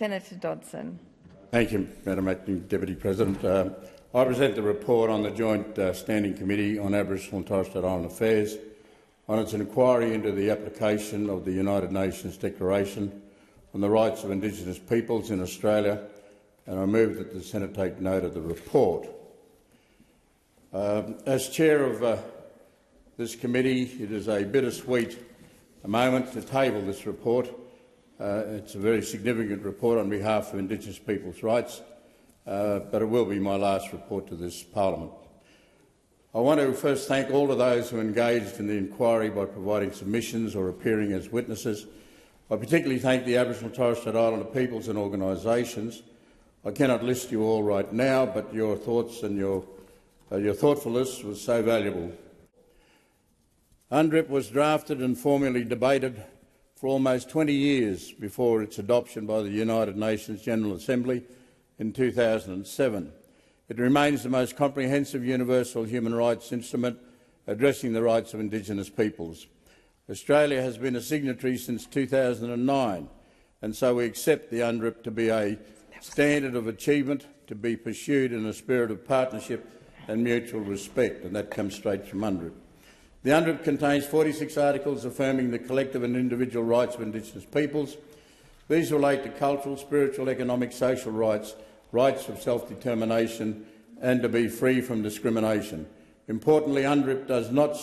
Senator Dodson. Thank you, Madam Acting Deputy President. I present the report on the Joint Standing Committee on Aboriginal and Torres Strait Islander Affairs on its inquiry into the application of the United Nations Declaration on the Rights of Indigenous Peoples in Australia, and I move that the Senate take note of the report. As Chair of this committee, it is a bittersweet moment to table this report. It's a very significant report on behalf of Indigenous peoples' rights, but it will be my last report to this parliament. I want to first thank all of those who engaged in the inquiry by providing submissions or appearing as witnesses. I particularly thank the Aboriginal and Torres Strait Islander peoples and organisations. I cannot list you all right now, but your thoughts and your thoughtfulness was so valuable. UNDRIP was drafted and formally debated for almost 20 years before its adoption by the United Nations General Assembly in 2007. It remains the most comprehensive universal human rights instrument addressing the rights of Indigenous peoples. Australia has been a signatory since 2009, and so we accept the UNDRIP to be a standard of achievement to be pursued in a spirit of partnership and mutual respect, and that comes straight from UNDRIP. The UNDRIP contains 46 articles affirming the collective and individual rights of Indigenous peoples. These relate to cultural, spiritual, economic, social rights, rights of self-determination and to be free from discrimination. Importantly, UNDRIP does not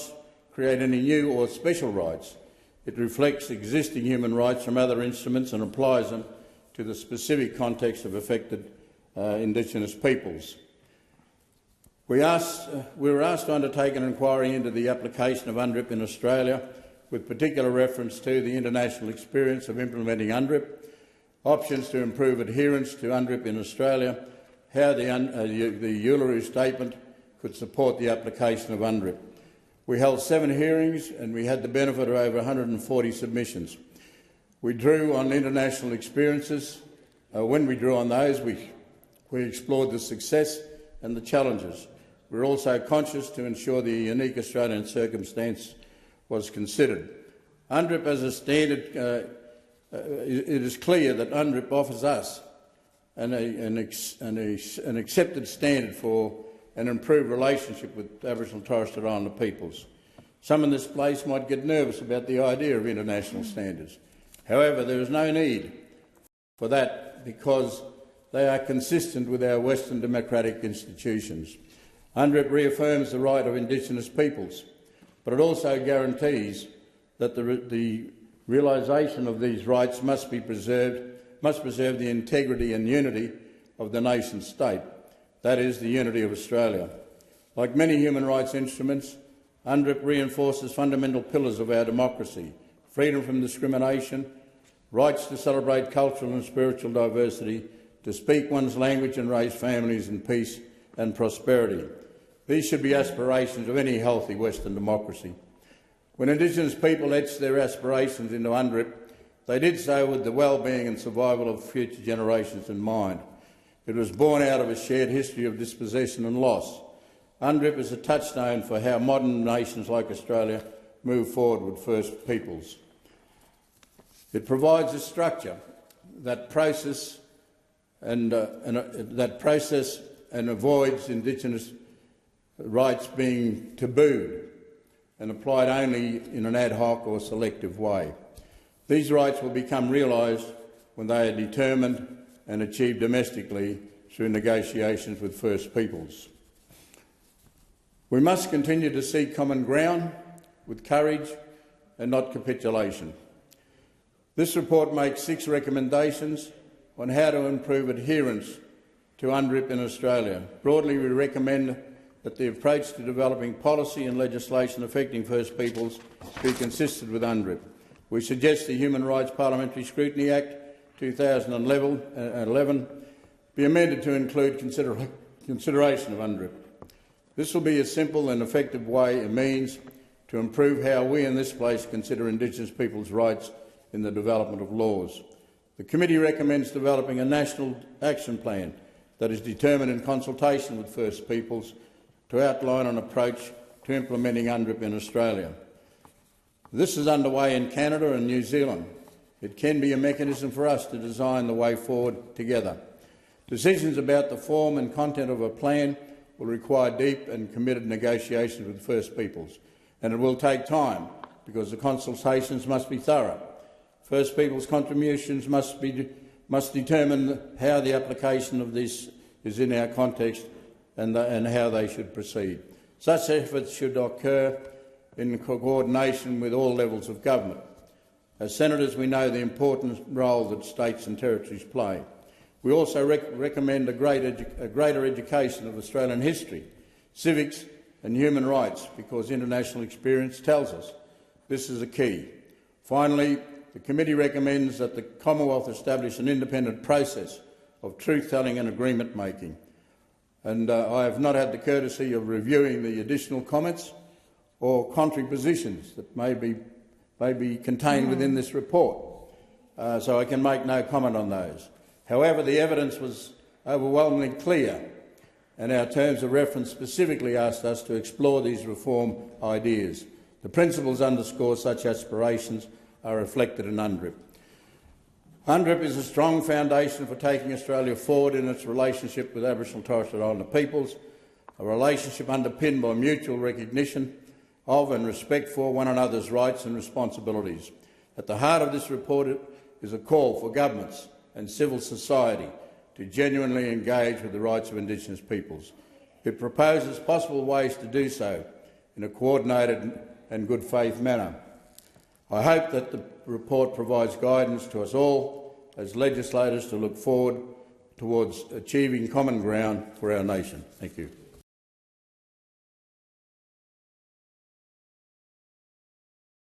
create any new or special rights. It reflects existing human rights from other instruments and applies them to the specific context of affected Indigenous peoples. We were asked to undertake an inquiry into the application of UNDRIP in Australia, with particular reference to the international experience of implementing UNDRIP, options to improve adherence to UNDRIP in Australia, how the Uluru Statement could support the application of UNDRIP. We held 7 hearings and we had the benefit of over 140 submissions. We drew on international experiences. When we drew on those, we explored the success and the challenges. We were also conscious to ensure the unique Australian circumstance was considered. UNDRIP as a standard, it is clear that UNDRIP offers us an accepted standard for an improved relationship with Aboriginal and Torres Strait Islander peoples. Some in this place might get nervous about the idea of international standards. However, there is no need for that because they are consistent with our Western democratic institutions. UNDRIP reaffirms the right of Indigenous peoples, but it also guarantees that the realisation of these rights must preserve the integrity and unity of the nation-state, that is, the unity of Australia. Like many human rights instruments, UNDRIP reinforces fundamental pillars of our democracy: freedom from discrimination, rights to celebrate cultural and spiritual diversity, to speak one's language and raise families in peace and prosperity. These should be aspirations of any healthy Western democracy. When Indigenous people etched their aspirations into UNDRIP, they did so with the well-being and survival of future generations in mind. It was born out of a shared history of dispossession and loss. UNDRIP is a touchstone for how modern nations like Australia move forward with First Peoples. It provides a structure that process and avoids Indigenous rights being tabooed and applied only in an ad hoc or selective way. These rights will become realised when they are determined and achieved domestically through negotiations with First Peoples. We must continue to seek common ground with courage and not capitulation. This report makes 6 recommendations on how to improve adherence to UNDRIP in Australia. Broadly, we recommend that the approach to developing policy and legislation affecting First Peoples be consistent with UNDRIP. We suggest the Human Rights Parliamentary Scrutiny Act 2011 be amended to include consideration of UNDRIP. This will be a simple and effective way and means to improve how we in this place consider Indigenous peoples' rights in the development of laws. The committee recommends developing a national action plan that is determined in consultation with First Peoples to outline an approach to implementing UNDRIP in Australia. This is underway in Canada and New Zealand, It can be a mechanism for us to design the way forward together. Decisions about the form and content of a plan will require deep and committed negotiations with First Peoples, and it will take time because the consultations must be thorough. First Peoples' contributions must determine how the application of this is in our context and how they should proceed. Such efforts should occur in coordination with all levels of government. As senators, we know the important role that states and territories play. We also recommend a greater education of Australian history, civics and human rights, because international experience tells us this is a key. Finally, the committee recommends that the Commonwealth establish an independent process of truth-telling and agreement-making. And I have not had the courtesy of reviewing the additional comments or contrary positions that may be contained within this report, so I can make no comment on those. However, the evidence was overwhelmingly clear, and our terms of reference specifically asked us to explore these reform ideas. The principles underscore such aspirations are reflected in UNDRIP. UNDRIP is a strong foundation for taking Australia forward in its relationship with Aboriginal and Torres Strait Islander peoples, a relationship underpinned by mutual recognition of and respect for one another's rights and responsibilities. At the heart of this report is a call for governments and civil society to genuinely engage with the rights of Indigenous peoples. It proposes possible ways to do so in a coordinated and good faith manner. I hope that the report provides guidance to us all as legislators to look forward towards achieving common ground for our nation. Thank you.